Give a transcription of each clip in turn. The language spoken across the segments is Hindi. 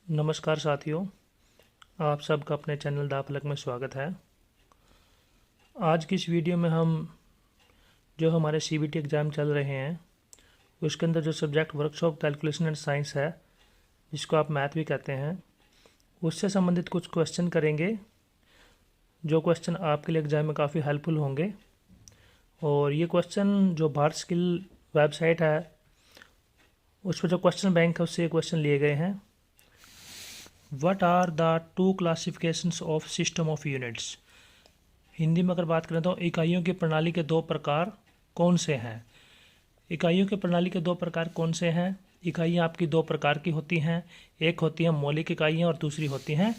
नमस्कार साथियों, आप सबका अपने चैनल दा फलक में स्वागत है। आज की इस वीडियो में हम जो हमारे सीबीटी एग्ज़ाम चल रहे हैं उसके अंदर जो subject workshop calculation and science है, जिसको आप मैथ भी कहते हैं, उससे संबंधित कुछ क्वेश्चन करेंगे। जो क्वेश्चन आपके लिए एग्ज़ाम में काफ़ी हेल्पफुल होंगे। और ये क्वेश्चन जो भारत स्किल वेबसाइट है उस पर जो क्वेश्चन बैंक है उससे ये क्वेश्चन लिए गए हैं। What are the two classifications of system of units? Hindi में अगर बात करें तो इकाइयों की प्रणाली के दो प्रकार कौन से हैं? इकाइयों की प्रणाली के दो प्रकार कौन से हैं? इकाइयाँ आपकी दो प्रकार की होती हैं, एक होती हैं मौलिक इकाइयाँ और दूसरी होती हैं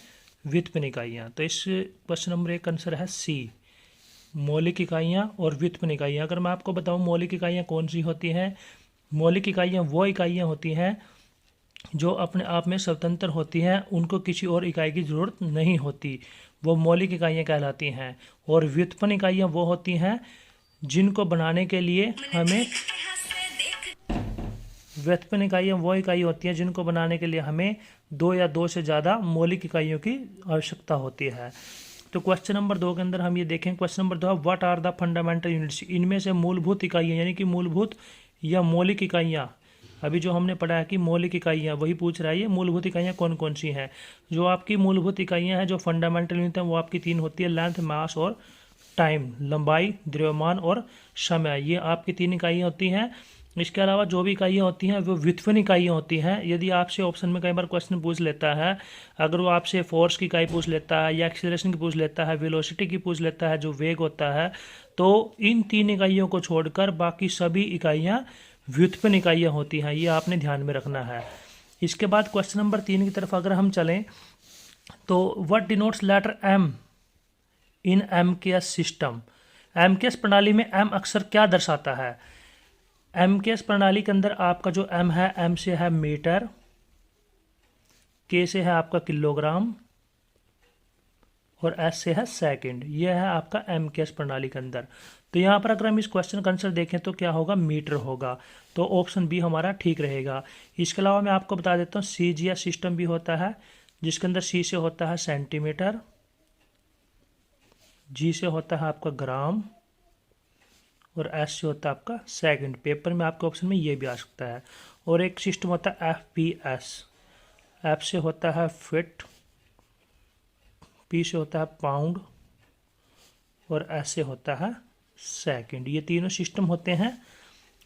व्युत्पन्न इकाइयाँ। तो इस क्वेश्चन नंबर एक आंसर है सी, मौलिक इकाइयाँ और व्युत्पन्न इकाइयाँ। अगर मैं आपको बताऊँ मौलिक इकाइयाँ कौन सी होती हैं, मौलिक इकाइयाँ वो इकाइयाँ होती हैं जो अपने आप में स्वतंत्र होती हैं, उनको किसी और इकाई की ज़रूरत नहीं होती, वो मौलिक इकाइयाँ कहलाती हैं। और व्युत्पन्न इकाइयाँ वो होती हैं जिनको बनाने के लिए हमें व्युत्पन्न इकाइयाँ वो इकाई होती हैं जिनको बनाने के लिए हमें दो या दो से ज़्यादा मौलिक इकाइयों की आवश्यकता होती है। तो क्वेश्चन नंबर 2 के अंदर हम ये देखें। क्वेश्चन नंबर 2 है what are the fundamental units? इनमें से मूलभूत इकाइयाँ यानी कि मूलभूत या मौलिक इकाइयाँ, अभी जो हमने पढ़ा है कि मौलिक इकाइयाँ, वही पूछ रहा है ये मूलभूत इकाइयाँ कौन कौन सी हैं। जो आपकी मूलभूत इकाइयाँ हैं, जो फंडामेंटल यूनिट हैं, वो आपकी तीन होती है, लेंथ, मास और टाइम, लंबाई, द्रव्यमान और समय। ये आपकी तीन इकाइयाँ होती हैं। इसके अलावा जो भी इकाइयाँ होती हैं वो व्युत्पन्न इकाइयाँ होती हैं। यदि आपसे ऑप्शन में कई बार क्वेश्चन पूछ लेता है, अगर वो आपसे फोर्स की इकाई पूछ लेता है या एक्सीलरेशन की पूछ लेता है, वेलोसिटी की पूछ लेता है, जो वेग होता है, तो इन तीन इकाइयों को छोड़कर बाकी सभी इकाइयाँ व्युत्पन्न इकाइयाँ होती हैं। ये आपने ध्यान में रखना है। इसके बाद क्वेश्चन नंबर 3 की तरफ अगर हम चलें तो what denotes letter M in MKS system? MKS प्रणाली में एम अक्सर क्या दर्शाता है? एमकेएस प्रणाली के अंदर आपका जो एम है, एम से है मीटर, के से है आपका किलोग्राम और एस से है सेकंड। यह है आपका एमकेएस प्रणाली के अंदर। तो यहाँ पर अगर हम इस क्वेश्चन का आंसर देखें तो क्या होगा? मीटर होगा। तो ऑप्शन बी हमारा ठीक रहेगा। इसके अलावा मैं आपको बता देता हूँ सीजीएस सिस्टम भी होता है, जिसके अंदर सी से होता है सेंटीमीटर, जी से होता है आपका ग्राम और एस से होता है आपका सेकंड। पेपर में आपके ऑप्शन में ये भी आ सकता है। और एक सिस्टम होता है एफपीएस, एफ से होता है फिट, पी से होता है पाउंड और एस से होता है सेकंड। ये तीनों सिस्टम होते हैं।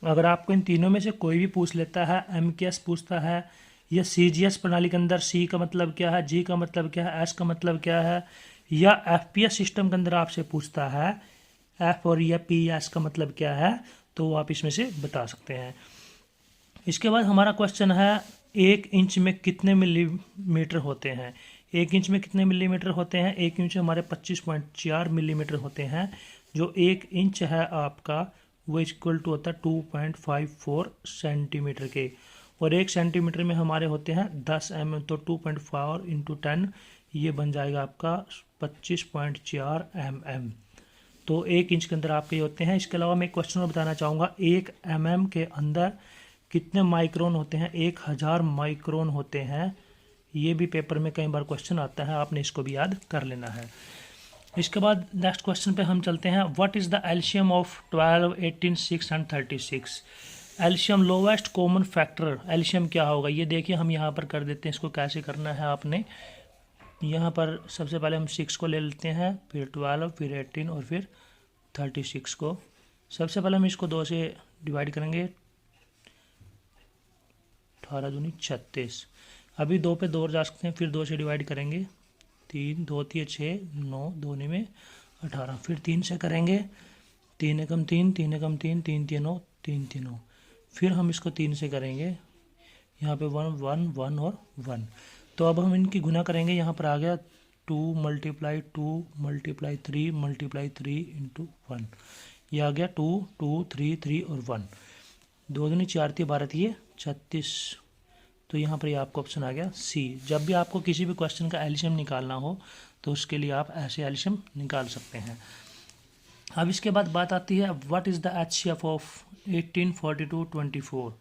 अगर आपको इन तीनों में से कोई भी पूछ लेता है, एमकेएस पूछता है या सीजीएस प्रणाली के अंदर सी का मतलब क्या है, जी का मतलब क्या है, एस का मतलब क्या है, या एफपीएस सिस्टम के अंदर आपसे पूछता है एफ और या पी एस का मतलब क्या है, तो आप इसमें से बता सकते हैं। इसके बाद हमारा क्वेश्चन है 1 इंच में कितने मिलीमीटर होते हैं? 1 इंच में कितने मिलीमीटर होते हैं? 1 इंच में हमारे 25.4 मिलीमीटर होते हैं। जो 1 इंच है आपका वो इक्वल टू होता है 2.54 सेंटीमीटर के। और 1 सेंटीमीटर में हमारे होते हैं 10 mm, तो 2.4 इंटू 10 ये बन जाएगा आपका 25.4 mm। तो 1 इंच के अंदर आपके होते हैं। इसके अलावा मैं एक क्वेश्चन और बताना चाहूँगा, 1 mm के अंदर कितने माइक्रोन होते हैं? 1000 माइक्रोन होते हैं। ये भी पेपर में कई बार क्वेश्चन आता है, आपने इसको भी याद कर लेना है। इसके बाद नेक्स्ट क्वेश्चन पे हम चलते हैं। What is the LCM of 12, 18, 6 and 36? LCM lowest common factor, LCM क्या होगा ये देखिए। हम यहाँ पर कर देते हैं, इसको कैसे करना है आपने। यहाँ पर सबसे पहले हम 6 को ले लेते हैं, फिर 12, फिर 18 और फिर 36 को। सबसे पहले हम इसको 2 से डिवाइड करेंगे, 18 दूनी 36। अभी 2 पे 2 और जा सकते हैं, फिर 2 से डिवाइड करेंगे, 3, 2 3 6, 9, 2 में 18। फिर 3 से करेंगे, 3 एकम 3, 3 एकम 3, 3 तीनों 3 तीनों। फिर हम इसको 3 से करेंगे, यहाँ पे 1 1 1 और 1। तो अब हम इनकी गुना करेंगे। यहाँ पर आ गया 2 × 2 × 3 × 3 इंटू 1। ये आ गया 2 2 3 3 और 1। 2 दूनी 4 3 12 3 36। तो यहाँ पर ये आपका ऑप्शन आ गया सी। जब भी आपको किसी भी क्वेश्चन का एलसीएम निकालना हो तो उसके लिए आप ऐसे एलसीएम निकाल सकते हैं। अब इसके बाद बात आती है what is the HCF of 18, 42, 24?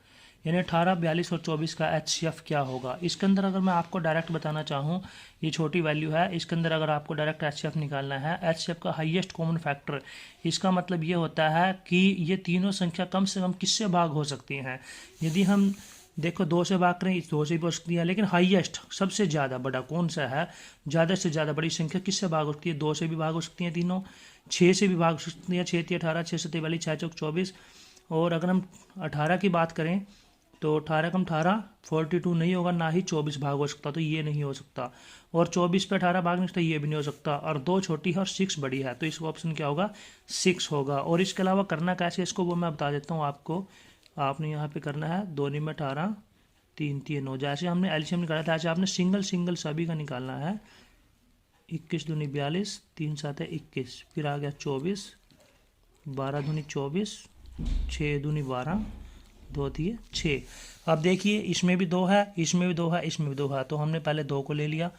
यानी 18, 42 और 24 का HCF क्या होगा। इसके अंदर अगर मैं आपको डायरेक्ट बताना चाहूँ, ये छोटी वैल्यू है, इसके अंदर अगर आपको डायरेक्ट HCF निकालना है, HCF का हाईएस्ट कॉमन फैक्टर, इसका मतलब ये होता है कि ये तीनों संख्या कम से कम किससे भाग हो सकती हैं। यदि हम देखो 2 से भाग करें, 2 से भी हो सकती है, लेकिन हाईएस्ट सबसे ज़्यादा बड़ा कौन सा है, ज़्यादा से ज़्यादा बड़ी संख्या किससे भाग हो सकती है। 2 से भी भाग हो सकती हैं तीनों, 6 से भी भाग हो सकती हैं, 6 3 18, 6 7 42, 6 चौक 24। और अगर हम 18 की बात करें तो 18 कम 18 42 नहीं होगा, ना ही 24 भाग हो सकता, तो ये नहीं हो सकता। और 24 पे 18 भाग नहीं सकता, ये भी नहीं हो सकता। और 2 छोटी है और 6 बड़ी है, तो इसका ऑप्शन क्या होगा, 6 होगा। और इसके अलावा करना कैसे इसको वो मैं बता देता हूँ आपको। आपने यहाँ पे करना है 2 में 18, 3 3 9, जैसे हमने एलसीएम निकाला था ऐसे आपने सिंगल सिंगल सभी का निकालना है। 21 दूनी 42, 3 7 21, फिर आ गया 24, 12 दूनी 24, 6 दूनी 12, 2 दिए 6। अब देखिए इसमें भी 2 है, इसमें भी 2 है, इसमें भी 2 है, तो हमने पहले 2 को ले लिया।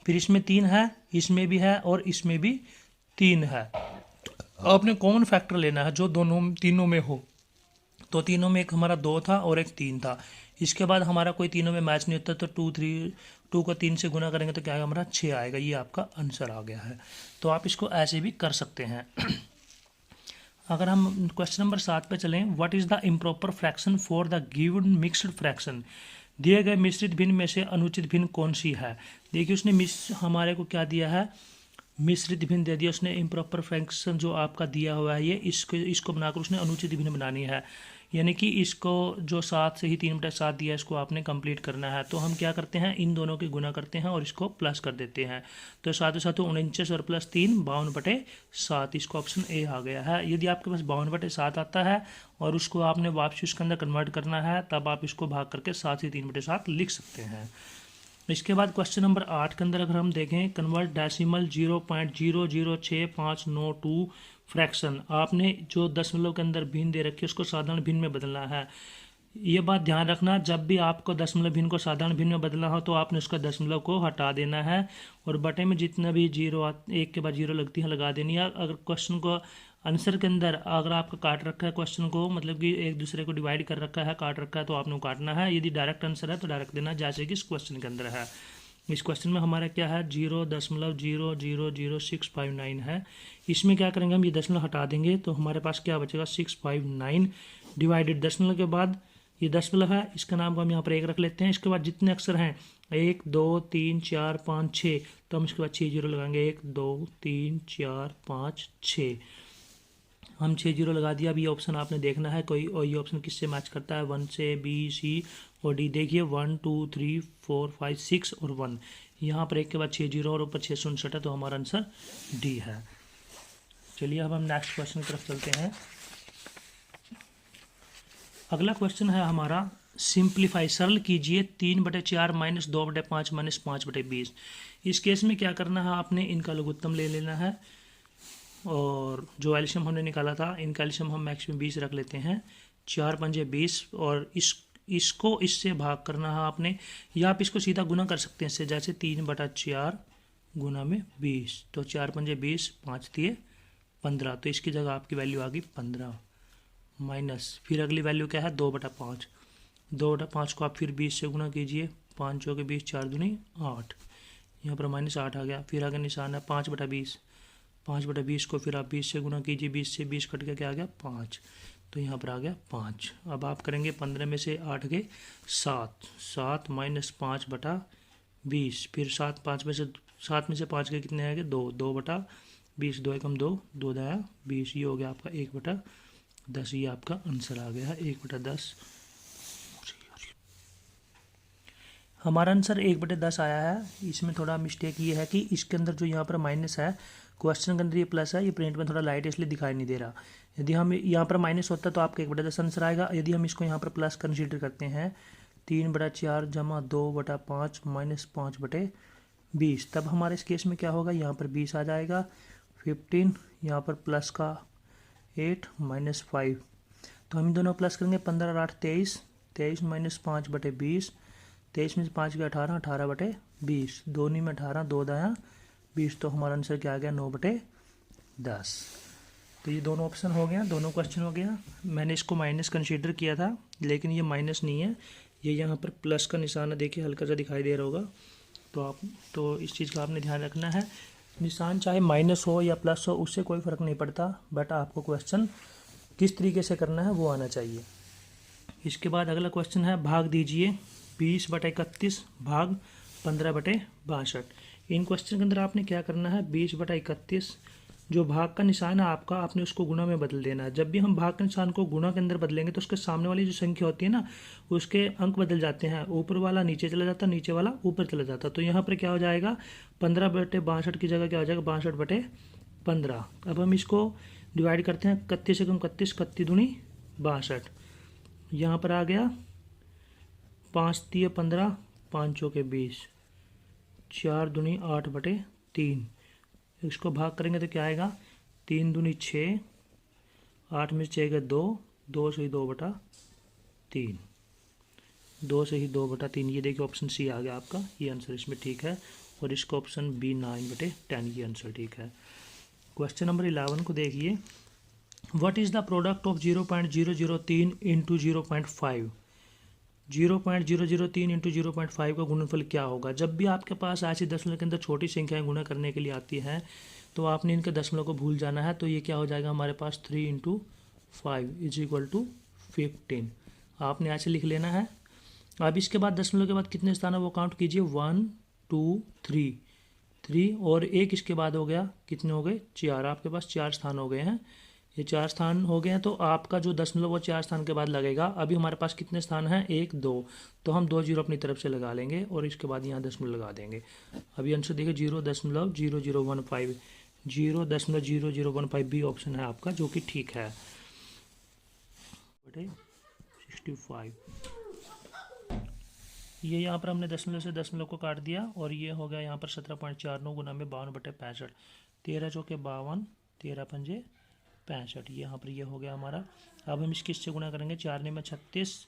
फिर इसमें 3 है, इसमें भी है और इसमें भी 3 है। आपने कॉमन फैक्टर लेना है जो दोनों तीनों में हो। तो तीनों में एक हमारा 2 था और एक 3 था। इसके बाद हमारा कोई तीनों में मैच नहीं होता, तो 2 को 3 से गुना करेंगे तो क्या आएगा, हमारा 6 आएगा। ये आपका आंसर आ गया है। तो आप इसको ऐसे भी कर सकते हैं। अगर हम क्वेश्चन नंबर 7 पे चलें, what is the improper fraction for the given mixed fraction. दिए गए मिश्रित भिन्न में से अनुचित भिन्न कौन सी है। देखिए उसने हमारे को क्या दिया है, मिश्रित भिन्न दे दिया उसने। इम्प्रॉपर फ्रैक्शन जो आपका दिया हुआ है ये इसको बनाकर उसने अनुचित भिन्न बनानी है, यानी कि इसको जो 7 से ही 3/7 दिया इसको आपने कंप्लीट करना है। तो हम क्या करते हैं, इन दोनों की गुना करते हैं और इसको प्लस कर देते हैं। तो 7 7 49 और प्लस 3 52/7, इसको ऑप्शन ए आ गया है। यदि आपके पास 52/7 आता है और उसको आपने वापस उसके अंदर कन्वर्ट करना है, तब आप इसको भाग करके 7 से 3/7 लिख सकते हैं। इसके बाद क्वेश्चन नंबर 8 के अंदर अगर हम देखें, कन्वर्ट डेसिमल 0.00659 फ्रैक्शन। आपने जो दशमलव के अंदर भिन्न दे रखी है उसको साधारण भिन्न में बदलना है। ये बात ध्यान रखना, जब भी आपको दशमलव भिन्न को साधारण भिन्न में बदलना हो तो आपने उसका दशमलव को हटा देना है और बटे में जितना भी जीरो एक के बाद जीरो लगती है लगा देनी है। अगर क्वेश्चन को आंसर के अंदर अगर आपका काट रखा है क्वेश्चन को, मतलब कि एक दूसरे को डिवाइड कर रखा है, काट रखा है, तो आपने काटना है। यदि डायरेक्ट आंसर है तो डायरेक्ट देना, जैसे कि इस क्वेश्चन के अंदर है। इस क्वेश्चन में हमारा क्या है, 0.0000659 है। इसमें क्या करेंगे, हम ये दशमलव हटा देंगे तो हमारे पास क्या बचेगा, 659 डिवाइडेड दशमलव के बाद ये दशमलव है, इसका नाम को हम यहाँ पर 1 रख लेते हैं। इसके बाद जितने अक्षर हैं 1 2 3 4 5 6, तो हम इसके बाद 6 जीरो लगाएंगे। 1 2 3 4 5 6, हम 6 जीरो लगा दिया। अब ये ऑप्शन आपने देखना है कोई, और ये ऑप्शन किससे मैच करता है, 1 से, बी सी और डी। देखिए 1 2 3 4 5 6 और 1, यहाँ पर 1 के बाद 6 जीरो और ऊपर 659 है, तो हमारा आंसर डी है। चलिए अब हम नेक्स्ट क्वेश्चन की तरफ चलते हैं। अगला क्वेश्चन है हमारा, सिंप्लीफाई, सरल कीजिए 3/4 - 2/5 - 5/20। इस केस में क्या करना है, आपने इनका लघुत्तम ले लेना है और जो एलसीएम हमने निकाला था इनका एलसीएम हम मैक्सिमम 20 रख लेते हैं। 4 पंजे 20 और इसको इससे भाग करना है आपने, या आप इसको सीधा गुना कर सकते हैं इससे, जैसे 3/4 गुना में 20, तो 4 पंजे 20, 5 दिए 15, तो इसकी जगह आपकी वैल्यू आ गई 15 माइनस, फिर अगली वैल्यू क्या है, 2/5। 2/5 को आप फिर 20 से गुना कीजिए, 5 चौके 20, 4 दूनी 8, यहाँ पर -8 आ गया। फिर आगे निशान है 5/20, 5/20 को फिर आप 20 से गुना कीजिए, 20 से 20 कट के क्या आ गया 5, तो यहाँ पर आ गया 5। अब आप करेंगे 15 में से 8 गए 7, 7 - 5/20, फिर 7 में से 5 के कितने आएंगे 2, 2/20, 2 एकम 2, 2 दाया 20, ये हो गया आपका 1/10। ये आपका आंसर आ गया है 1/10। हमारा आंसर 1/10 आया है। इसमें थोड़ा मिस्टेक ये है कि इसके अंदर जो यहाँ पर माइनस है, क्वेश्चन के अंदर ये प्लस है, ये प्रिंट में थोड़ा लाइट इसलिए दिखाई नहीं दे रहा। यदि हम यहाँ पर माइनस होता तो आपका 1/10 आंसर आएगा। यदि हम इसको यहाँ पर प्लस कंसीडर करते हैं, 3/4 जमा 2/5 - 5/20, तब हमारे इस केस में क्या होगा, यहाँ पर 20 आ जाएगा, 15 यहाँ पर प्लस का 8 - 5, तो हम दोनों प्लस करेंगे, 15 और 8 23, 23 - 5/20, 23 में से 5 गया 18, 18/20, 2 में 18, 2 दाया 20, तो हमारा आंसर क्या आ गया 9/10। तो ये दोनों ऑप्शन हो गया, दोनों क्वेश्चन हो गया। मैंने इसको माइनस कंसीडर किया था, लेकिन ये माइनस नहीं है, ये यहाँ पर प्लस का निशान है, देखिए हल्का सा दिखाई दे रहा होगा। तो इस चीज़ का आपने ध्यान रखना है, निशान चाहे माइनस हो या प्लस हो उससे कोई फ़र्क नहीं पड़ता, बट आपको क्वेश्चन किस तरीके से करना है वो आना चाहिए। इसके बाद अगला क्वेश्चन है, भाग दीजिए 20/31 भाग 15/62। इन क्वेश्चन के अंदर आपने क्या करना है, 20/31 जो भाग का निशान है आपका, आपने उसको गुणा में बदल देना है। जब भी हम भाग के निशान को गुणा के अंदर बदलेंगे तो उसके सामने वाली जो संख्या होती है ना, उसके अंक बदल जाते हैं, ऊपर वाला नीचे चला जाता है, नीचे वाला ऊपर चला जाता है। तो यहाँ पर क्या हो जाएगा, 15/62 की जगह क्या हो जाएगा, 62/15। अब हम इसको डिवाइड करते हैं, 31 से कम 31, 31 दूनी 62। यहाँ पर आ गया 5 तिये 15, 5 चौके 20, 4 दूनी 8/3। इसको भाग करेंगे तो क्या आएगा, 3 दूनी 6, 8 में 6 गए 2, 2 से ही 2/3, 2 से ही 2/3। ये देखिए ऑप्शन सी आ गया आपका, ये आंसर इसमें ठीक है। और इसका ऑप्शन बी 9/10 ये आंसर ठीक है। क्वेश्चन नंबर 11 को देखिए, what is the product of 0.003 into 0.5। 0.003 into 0.5 का गुणनफल क्या होगा। जब भी आपके पास ऐसी दशमलव के अंदर छोटी संख्याएं गुणा करने के लिए आती हैं तो आपने इनके दशमलव को भूल जाना है। तो ये क्या हो जाएगा हमारे पास, 3 × 5 = 15। आपने ऐसे लिख लेना है। अब इसके बाद दशमलव के बाद कितने स्थान है वो काउंट कीजिए, 1 2 3 और एक इसके बाद हो गया, कितने हो गए, 4। आपके पास 4 स्थान हो गए हैं, ये 4 स्थान हो गए हैं। तो आपका जो दशमलव वो 4 स्थान के बाद लगेगा। अभी हमारे पास कितने स्थान हैं, 1 2, तो हम 2 जीरो अपनी तरफ से लगा लेंगे और इसके बाद यहाँ दशमलव लगा देंगे। अभी आंसर देखिए 0.0015, 0.0015 भी ऑप्शन है आपका जो कि ठीक है। 65 ये यहाँ पर हमने दशमलव से दशमलव को काट दिया और ये हो गया यहाँ पर 17.49 गुना में 52/65, 13 चौके 52, 13 पंजे 65, यहाँ पर ये हो गया हमारा। अब हम इसके इससे गुणा करेंगे, 4 में 36,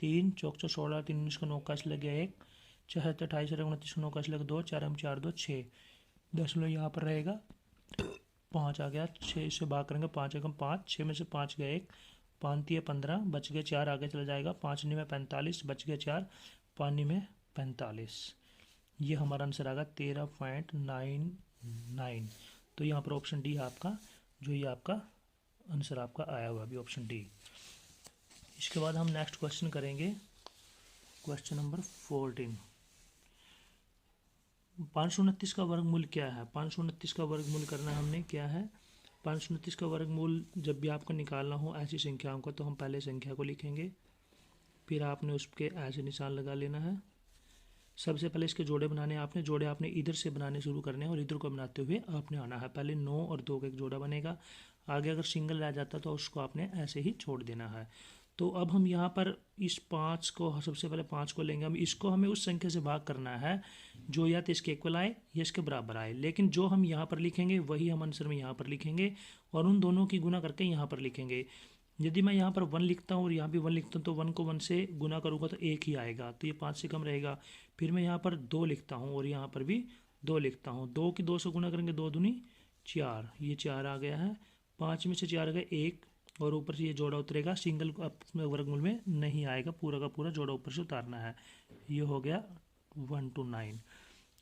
3 चौक 16, 3 19 का 9 का लग गया 1, 76 28 29 का 9 का लग 2, 4 हम 4 2 6, दशमलव यहाँ पर रहेगा 5 आ गया। 6 इससे भाग करेंगे, 5 एकम 5, 6 में से 5 गया 1, 5 तिये 15, बच गए 4 आगे चला जाएगा, 5 में 45, बच गए 4, 5 में 45। ये हमारा आंसर आ गया 13.99। तो यहाँ पर ऑप्शन डी है आपका, जो ये आपका आंसर आपका आया हुआ अभी ऑप्शन डी। इसके बाद हम नेक्स्ट क्वेश्चन करेंगे, क्वेश्चन नंबर 14। 529 का वर्गमूल क्या है। 529 का वर्गमूल करना हमने क्या है, 529 का वर्गमूल जब भी आपको निकालना हो ऐसी संख्याओं को, तो हम पहले संख्या को लिखेंगे, फिर आपने उसके ऐसे निशान लगा लेना है। सबसे पहले इसके जोड़े बनाने, आपने जोड़े आपने इधर से बनाने शुरू करने हैं और इधर को बनाते हुए आपने आना है। पहले 9 और 2 का एक जोड़ा बनेगा, आगे अगर सिंगल रह जाता तो उसको आपने ऐसे ही छोड़ देना है। तो अब हम यहाँ पर इस 5 को, सबसे पहले 5 को लेंगे हम, इसको हमें उस संख्या से भाग करना है जो या तो इसके इक्वल आए या इसके बराबर आए, लेकिन जो हम यहाँ पर लिखेंगे वही हम आंसर में यहाँ पर लिखेंगे और उन दोनों की गुना करके यहाँ पर लिखेंगे। यदि मैं यहाँ पर 1 लिखता हूँ और यहाँ भी 1 लिखता हूँ तो 1 को 1 से गुना करूँगा तो 1 ही आएगा, तो ये 5 से कम रहेगा। फिर मैं यहाँ पर 2 लिखता हूँ और यहाँ पर भी 2 लिखता हूँ, 2 की 2 से गुना करेंगे, 2 दूनी 4, ये 4 आ गया है। 5 में से 4 गए 1 और ऊपर से ये जोड़ा उतरेगा, सिंगल वर्गमूल में नहीं आएगा, पूरा का पूरा जोड़ा ऊपर से उतारना है। ये हो गया 1 to 9।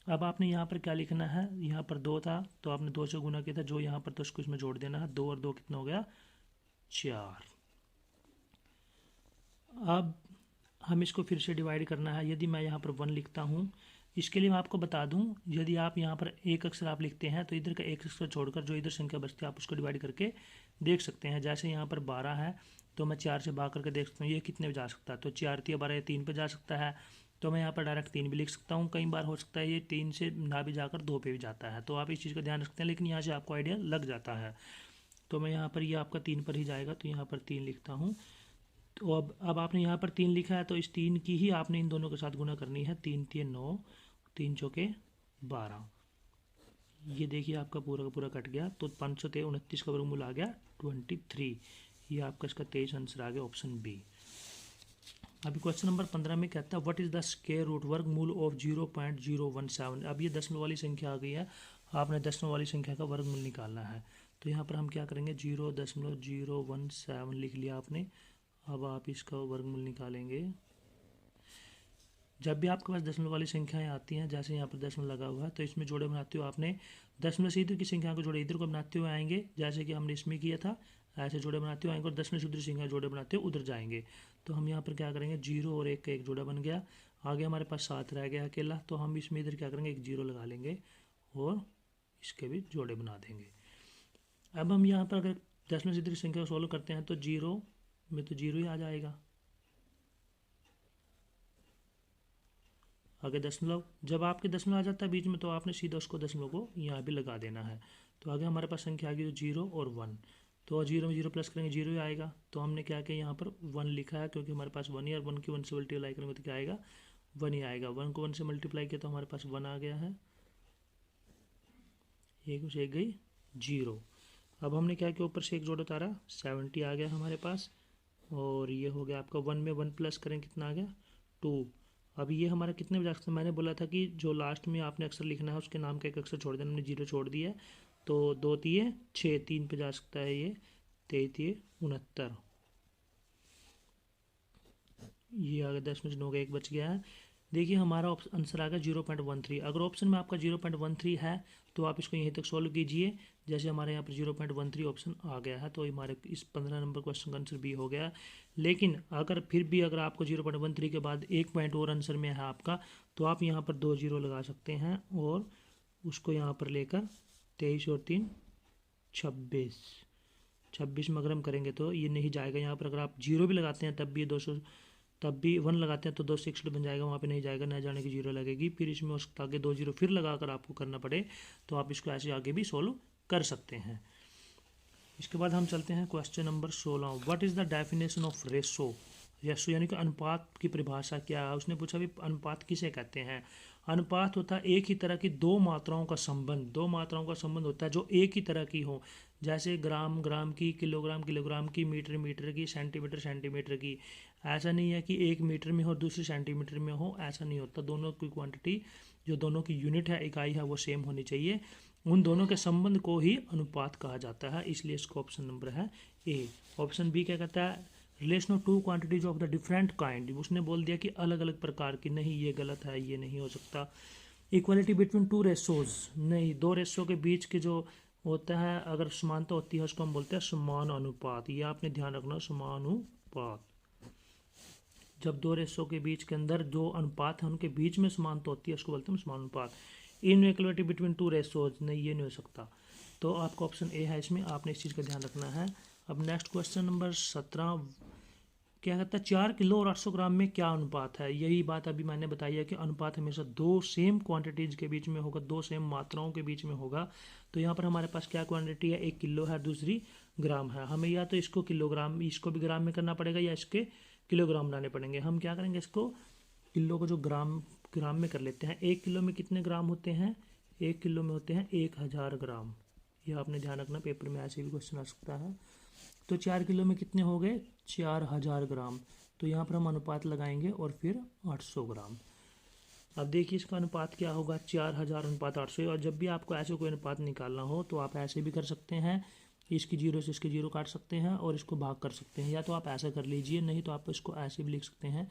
अब आपने यहाँ पर क्या लिखना है, यहाँ पर 2 था तो आपने 2 से गुना किया था, जो यहाँ पर तो उसको इसमें जोड़ देना है। 2 और 2 कितना हो गया, 4। अब हम इसको फिर से डिवाइड करना है। यदि मैं यहाँ पर 1 लिखता हूँ, इसके लिए मैं आपको बता दूं, यदि आप यहाँ पर एक अक्षर आप लिखते हैं तो इधर का एक अक्षर छोड़कर जो इधर संख्या बचती है आप उसको डिवाइड करके देख सकते हैं। जैसे यहाँ पर 12 है तो मैं 4 से भाग करके देख सकता हूँ ये कितने पे जा सकता है, तो 4 तिया 12 ये 3 पे जा सकता है, तो मैं यहाँ पर डायरेक्ट 3 भी लिख सकता हूँ। कई बार हो सकता है ये 3 से ना भी जाकर 2 पे भी जाता है, तो आप इस चीज़ का ध्यान रखते हैं, लेकिन यहाँ से आपको आइडिया लग जाता है। तो मैं यहाँ पर ये आपका 3 पर ही जाएगा, तो यहाँ पर 3 लिखता हूँ। तो अब आपने यहाँ पर 3 लिखा है तो इस 3 की ही आपने इन दोनों के साथ गुना करनी है। 3 तिये 9, 3 चौके 12, ये देखिए आपका पूरा का पूरा कट गया, तो 529 का वर्गमूल आ गया 23। ये आपका इसका 23 आंसर आ गया ऑप्शन बी। अभी क्वेश्चन नंबर 15 में कहता है what is the square root, वर्गमूल ऑफ 0.017। अब ये दशमलव वाली संख्या आ गई है, आपने दशमलव वाली संख्या का वर्गमूल निकालना है। तो यहाँ पर हम क्या करेंगे 0.017 लिख लिया आपने। अब आप इसका वर्गमूल निकालेंगे। जब भी आपके पास दशमलव वाली संख्याएं आती हैं, जैसे यहाँ पर दशमलव लगा हुआ है, तो इसमें जोड़े बनाते हो आपने दशमलव से इधर की संख्या को जोड़े इधर को बनाते हुए आएंगे, जैसे कि हमने इसमें किया था, ऐसे जोड़े बनाते हुए आएंगे और दशमलव से उधर संख्या जोड़े बनाते हुए उधर जाएंगे। तो हम यहाँ पर क्या करेंगे 0 और 1 का एक जोड़ा बन गया, आगे हमारे पास 7 रह गया अकेला, तो हम इसमें इधर क्या करेंगे एक 0 लगा लेंगे और इसके भी जोड़े बना देंगे। अब हम यहाँ पर अगर दशमलव से इधर की संख्या को सोल्व करते हैं तो 0 में तो 0 ही आ जाएगा, आगे दशमलव, जब आपके दशमलव आ जाता है बीच में तो आपने सीधा उसको दशमलव को यहाँ भी लगा देना है। तो आगे हमारे पास संख्या आ गई 0 और 1, तो 0 में 0 प्लस करेंगे 0 ही आएगा। तो हमने क्या किया यहाँ पर 1 लिखा है, क्योंकि हमारे पास 1 ही, और 1 की 1 से मल्टीप्लाई करेंगे तो क्या आएगा 1 ही आएगा। 1 को 1 से मल्टीप्लाई किया तो हमारे पास 1 आ गया है, एक से एक गई 0। अब हमने क्या किया ऊपर से एक जोड़ उतारा, 70 आ गया हमारे पास, और ये हो गया आपका 1 में 1 प्लस करें कितना आ गया 2। अब ये हमारा कितने बजा सकते हैं, मैंने बोला था कि जो लास्ट में आपने अक्षर लिखना है उसके नाम का एक अक्षर छोड़ देना, हमने 0 छोड़ दिया है, तो 2 तिये 6, 3 पे जा सकता है ये, 23 तिये 69, ये आ गया 10 में से 9 का 1 बच गया है। देखिए हमारा आंसर आ गया 0.13। अगर ऑप्शन में आपका 0.13 है तो आप इसको यहीं तक सॉल्व कीजिए, जैसे हमारे यहाँ पर 0.13 ऑप्शन आ गया है, तो हमारे इस 15 नंबर क्वेश्चन का आंसर बी हो गया। लेकिन अगर फिर भी अगर आपको 0.13 के बाद 1 पॉइंट और आंसर में है आपका, तो आप यहाँ पर 2 0 लगा सकते हैं और उसको यहाँ पर लेकर 23 और 3 26 में अगर हम करेंगे तो ये नहीं जाएगा। यहाँ पर अगर आप 0 भी लगाते हैं तब भी 200, तब भी 1 लगाते हैं तो 261 बन जाएगा, वहाँ पे नहीं जाएगा, न जाने की 0 लगेगी, फिर इसमें उस आगे 2 0 फिर लगा कर आपको करना पड़े, तो आप इसको ऐसे आगे भी सोल्व कर सकते हैं। इसके बाद हम चलते हैं question number 16। What is the definition of ratio. Ratio यानी कि अनुपात की परिभाषा क्या है। उसने पूछा भी अनुपात किसे कहते हैं। अनुपात होता है एक ही तरह की दो मात्राओं का संबंध, दो मात्राओं का संबंध होता है जो एक ही तरह की हो, जैसे ग्राम ग्राम की, किलोग्राम किलोग्राम की, मीटर मीटर की, सेंटीमीटर सेंटीमीटर की। ऐसा नहीं है कि एक मीटर में हो दूसरी सेंटीमीटर में हो, ऐसा नहीं होता। दोनों की क्वांटिटी, जो दोनों की यूनिट है, इकाई है, वो सेम होनी चाहिए। उन दोनों के संबंध को ही अनुपात कहा जाता है, इसलिए इसका ऑप्शन नंबर है ए। ऑप्शन बी क्या कहता है, relation of two quantities of the different kind. उसने बोल दिया कि अलग अलग प्रकार की, नहीं ये गलत है, ये नहीं हो सकता। इक्वालिटी बिटवीन टू रेशोज, नहीं, दो रेशो के बीच के जो होता है, अगर समानता होती है उसको हम बोलते हैं समान अनुपात। ये आपने ध्यान रखना, समानुपात। जब दो रेशो के बीच के अंदर जो अनुपात है उनके बीच में समानता होती है उसको बोलते हैं समानुपात। इनइक्वालिटी बिटवीन टू रेशोज, नहीं ये नहीं हो सकता। तो आपका ऑप्शन ए है इसमें, आपने इस चीज़ का ध्यान रखना है। अब नेक्स्ट क्वेश्चन नंबर 17 क्या कहता है, 4 किलो और 800 ग्राम में क्या अनुपात है। यही बात अभी मैंने बताई है कि अनुपात हमेशा दो सेम क्वांटिटीज़ के बीच में होगा, दो सेम मात्राओं के बीच में होगा। तो यहाँ पर हमारे पास क्या क्वांटिटी है, एक किलो है, दूसरी ग्राम है। हमें या तो इसको किलोग्राम, इसको भी ग्राम में करना पड़ेगा, या इसके किलोग्राम बनाने पड़ेंगे। हम क्या करेंगे, इसको किलो को जो ग्राम में कर लेते हैं। 1 किलो में कितने ग्राम होते हैं, 1 किलो में होते हैं 1000 ग्राम। यह आपने ध्यान रखना, पेपर में ऐसे भी क्वेश्चन आ सकता है। तो 4 किलो में कितने हो गए, 4000 ग्राम। तो यहाँ पर हम अनुपात लगाएंगे और फिर 800 ग्राम। अब देखिए इसका अनुपात क्या होगा, 4000 अनुपात 800। और जब भी आपको ऐसे कोई अनुपात निकालना हो तो आप ऐसे भी कर सकते हैं, इसकी 0 से इसके 0 काट सकते हैं और इसको भाग कर सकते हैं, या तो आप ऐसा कर लीजिए, नहीं तो आप इसको ऐसे भी लिख सकते हैं।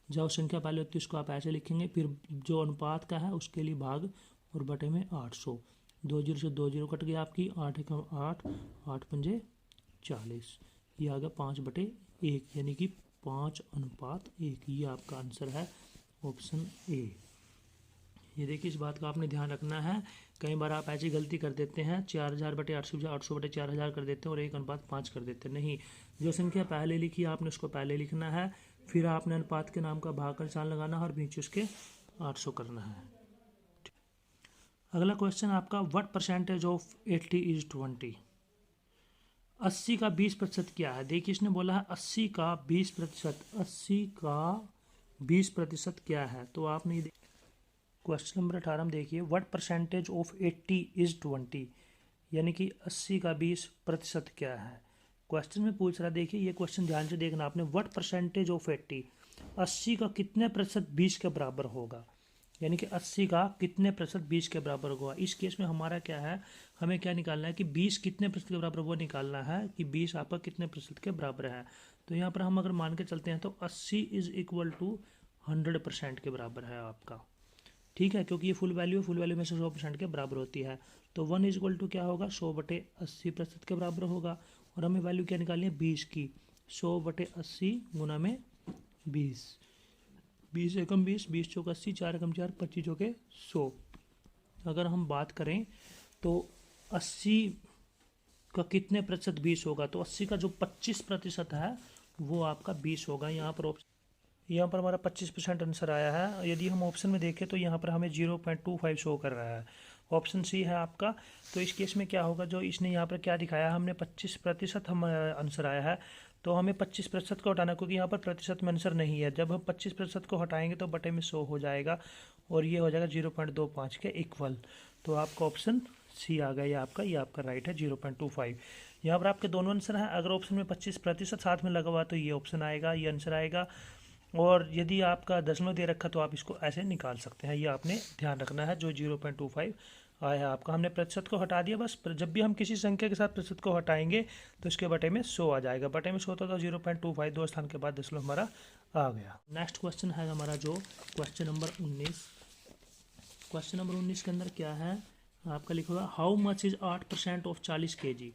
जो संख्या पहले होती है उसको आप ऐसे लिखेंगे, फिर जो अनुपात का है उसके लिए भाग और बटे में 800। 2 0 से 2 0 कट गया आपकी, 8 1 8, 8 5 40, ये आ गया 5/1, यानी कि 5:1। ये आपका आंसर है ऑप्शन ए। ये देखिए इस बात का आपने ध्यान रखना है। कई बार आप ऐसी गलती कर देते हैं, 4000/800 800/4000 कर देते हैं और 1:5 कर देते हैं। नहीं, जो संख्या पहले लिखी है आपने उसको पहले लिखना है, फिर आपने अनुपात के नाम का भाग का निशान लगाना है और बीच उसके 800 करना है। अगला क्वेश्चन आपका, व्हाट परसेंटेज ऑफ 80 इज 20। 80 का 20% क्या है। देखिए इसने बोला है 80 का 20%, 80 का 20% क्या है। तो आपने क्वेश्चन नंबर 18 में देखिए, व्हाट परसेंटेज ऑफ 80 इज 20, यानी कि 80 का 20% क्या है। क्वेश्चन में पूछ रहा, देखिए ये क्वेश्चन ध्यान से देखना आपने, व्हाट परसेंटेज ऑफ 80, 80 का कितने प्रतिशत 20 के बराबर होगा। यानी कि 80 का कितने प्रतिशत 20 के बराबर होगा। इस केस में हमारा क्या है, हमें क्या निकालना है कि 20 कितने प्रतिशत के बराबर, वो निकालना है कि 20 आपका कितने प्रतिशत के बराबर है। तो यहाँ पर हम अगर मान के चलते हैं तो 80 इज इक्वल टू 100% के बराबर है आपका, ठीक है, क्योंकि ये फुल वैल्यू है, फुल वैल्यू में से 100% के बराबर होती है। तो 1 इज इक्वल टू क्या होगा, 100/80% के बराबर होगा। और हमें वैल्यू क्या निकालनी है, 20 की। 100/80 गुना में 20, 20 एकम 20, 20 चौक 80, 4 एकम 4, 25 चौके 100। अगर हम बात करें तो 80 का कितने प्रतिशत 20 होगा, तो 80 का जो 25% है वो आपका 20 होगा। यहाँ पर हमारा 25% आंसर आया है। यदि हम ऑप्शन में देखें तो यहाँ पर हमें 0.25 शो कर रहा है, ऑप्शन सी है आपका। तो इस केस में क्या होगा, जो इसने यहाँ पर क्या दिखाया, हमने 25% हम आंसर आया है, तो हमें 25% को हटाना, क्योंकि यहाँ पर प्रतिशत में आंसर नहीं है। जब हम 25% को हटाएंगे तो बटे में 100 हो जाएगा और ये हो जाएगा 0.25 के इक्वल। तो आपका ऑप्शन सी आ गया, ये आपका राइट है 0.25। यहाँ पर आपके दोनों आंसर हैं। अगर ऑप्शन में 25% साथ में लगा हुआ तो ये ऑप्शन आएगा, ये आंसर आएगा। और यदि आपका दशमलव दे रखा तो आप इसको ऐसे निकाल सकते हैं, ये आपने ध्यान रखना है। जो 0.25 आया है आपका, हमने प्रतिशत को हटा दिया बस। जब भी हम किसी संख्या के साथ प्रतिशत को हटाएंगे तो इसके बटे में 100 आ जाएगा। बटे में 100 होता तो 0.25, 2 स्थान के बाद दशमलव हमारा आ गया। नेक्स्ट क्वेश्चन है हमारा जो क्वेश्चन नंबर 19। क्वेश्चन नंबर 19 के अंदर क्या है आपका, लिखा हुआ how much is 8% of 40 kg।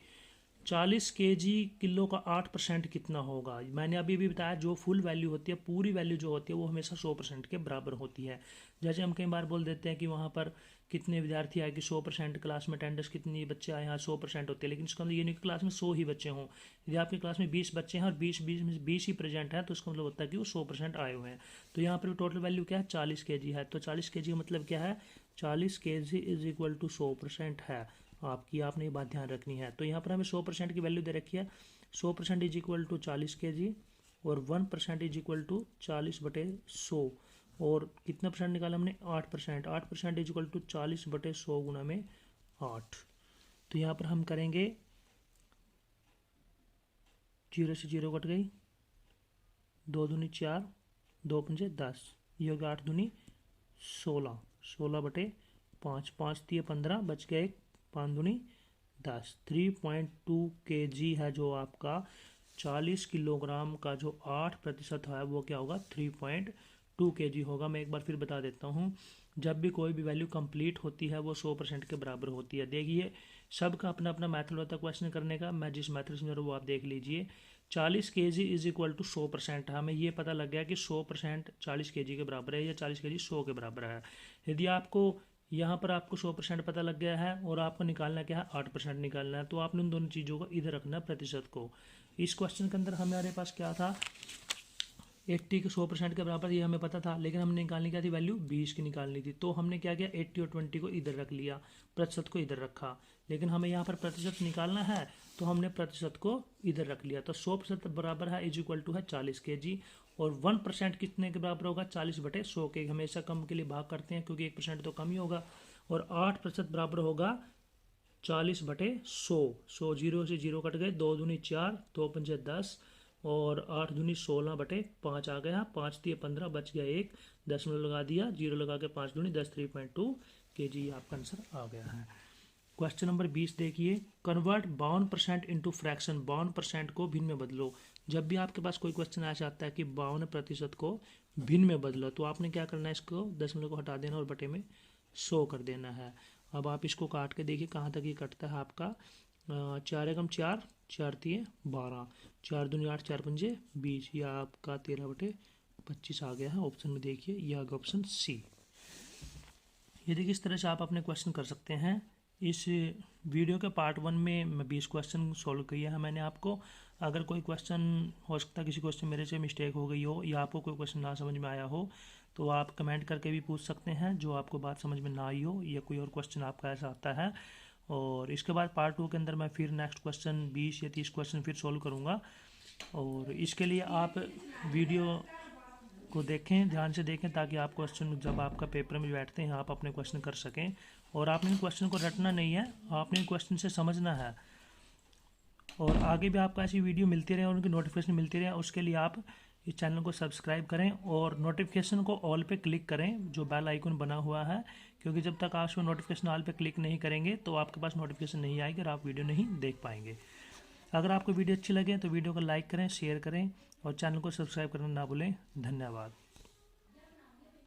40 kg kilo का 8% कितना होगा। मैंने अभी भी बताया, जो फुल वैल्यू होती है, पूरी वैल्यू जो होती है वो हमेशा 100% के बराबर होती है। जैसे हम कई बार बोल देते हैं कि वहाँ पर कितने विद्यार्थी आए कि 100%, क्लास में अटेंडेंस कितनी बच्चे आए, यहाँ 100% होते हैं, लेकिन इसका मतलब ये नहीं कि क्लास में 100 ही बच्चे हों। यदि आपकी क्लास में 20 बच्चे हैं और 20 ही प्रेजेंट हैं तो इसका मतलब होता है कि वो 100% आए हुए हैं। तो यहाँ पर टोटल वैल्यू क्या है, 40 kg है। तो 40 kg का मतलब क्या है, 40 kg इज इक्वल टू 100% है आपकी। आपने ये बात ध्यान रखनी है। तो यहाँ पर हमें 100% की वैल्यू दे रखी है। 100% इज इक्वल टू 40 kg और 1% इज इक्वल टू 40/100। और कितना परसेंट निकाला हमने, 8%। 8% इज इक्वल टू 40/100 गुना में 8। तो यहाँ पर हम करेंगे, 0 से 0 कट गई, 2 दूनी 4, 2 पंजे 10, ये हो गया 8 दूनी 16, 16/5, 5 दिए 15, बच गया 1, 5 दूनी 10। 3.2 kg है जो आपका 40 किलोग्राम का जो 8% है वो क्या होगा, 3.2 kg होगा। मैं एक बार फिर बता देता हूँ, जब भी कोई भी वैल्यू कंप्लीट होती है वो 100% के बराबर होती है। देखिए, सबका अपना अपना मेथड होता है क्वेश्चन करने का, मैं जिस मेथड से वो आप देख लीजिए। 40 kg इज इक्वल टू 100%। हमें ये पता लग गया कि 100% 40 kg के बराबर है या 40 kg 100 के बराबर है। यदि आपको यहाँ पर आपको 100% पता लग गया है और आपको निकालना क्या है, 8% निकालना है, तो आपने उन दोनों चीज़ों को इधर रखना है, प्रतिशत को। इस क्वेश्चन के अंदर हमारे पास क्या था, 80 के 100% के बराबर, ये हमें पता था, लेकिन हमने निकालनी क्या थी, वैल्यू 20 की निकालनी थी। तो हमने क्या किया, 80 और 20 को इधर रख लिया, प्रतिशत को इधर रखा। लेकिन हमें यहाँ पर प्रतिशत निकालना है तो हमने प्रतिशत को इधर रख लिया। तो 100% बराबर है इज इक्वल टू है 40 kg। और 1% कितने के बराबर होगा, 40/100 के। हमेशा कम के लिए भाग करते हैं क्योंकि 1% तो कम ही होगा। और 8% बराबर होगा 40/100। 100, 0 से 0 कट गए, 2 दूनी 4, 2 पंजे 10 और 8 दूनी 16/5 आ गया। 5 दिए 15, बच गया 1, दशमलव लगा दिया, 0 लगा के 5 दूनी 10, 3.2 kg आपका आंसर आ गया है। क्वेश्चन नंबर 20 देखिए, कन्वर्ट 52% इंटू फ्रैक्शन। 52% को भिन्न में बदलो। जब भी आपके पास कोई क्वेश्चन ऐसा आता है कि 52% को भिन्न में बदलो, तो आपने क्या करना है, इसको दशमलव को हटा देना और बटे में 100 कर देना है। अब आप इसको काट के देखिए कहाँ तक ये कटता है आपका। 4 एकम 4, 4 तिये 12, 4 दूनी 8, 4 पंजे 20, यह आपका 13/25 आ गया है। ऑप्शन में देखिए, यह आ गया ऑप्शन सी। ये देखिए, इस तरह से आप अपने क्वेश्चन कर सकते हैं। इस वीडियो के पार्ट 1 में 20 क्वेश्चन सॉल्व किया है मैंने आपको। अगर कोई क्वेश्चन, हो सकता है किसी क्वेश्चन मेरे से मिस्टेक हो गई हो या आपको कोई क्वेश्चन ना समझ में आया हो, तो आप कमेंट करके भी पूछ सकते हैं जो आपको बात समझ में ना आई हो, या कोई और क्वेश्चन आपका ऐसा आता है। और इसके बाद पार्ट 2 के अंदर मैं फिर नेक्स्ट क्वेश्चन 20 या 30 क्वेश्चन फिर सॉल्व करूँगा। और इसके लिए आप वीडियो को देखें, ध्यान से देखें, ताकि आप क्वेश्चन जब आपका पेपर में बैठते हैं आप अपने क्वेश्चन कर सकें। और आपने क्वेश्चन को रटना नहीं है, आपने क्वेश्चन से समझना है। और आगे भी आपको ऐसी वीडियो मिलती रहे और उनकी नोटिफिकेशन मिलती रहे, उसके लिए आप इस चैनल को सब्सक्राइब करें और नोटिफिकेशन को ऑल पे क्लिक करें, जो बेल आइकन बना हुआ है, क्योंकि जब तक आप उसको नोटिफिकेशन ऑल पे क्लिक नहीं करेंगे तो आपके पास नोटिफिकेशन नहीं आएगी और आप वीडियो नहीं देख पाएंगे। अगर आपको वीडियो अच्छी लगे तो वीडियो को लाइक करें, शेयर करें और चैनल को सब्सक्राइब करना ना भूलें। धन्यवाद।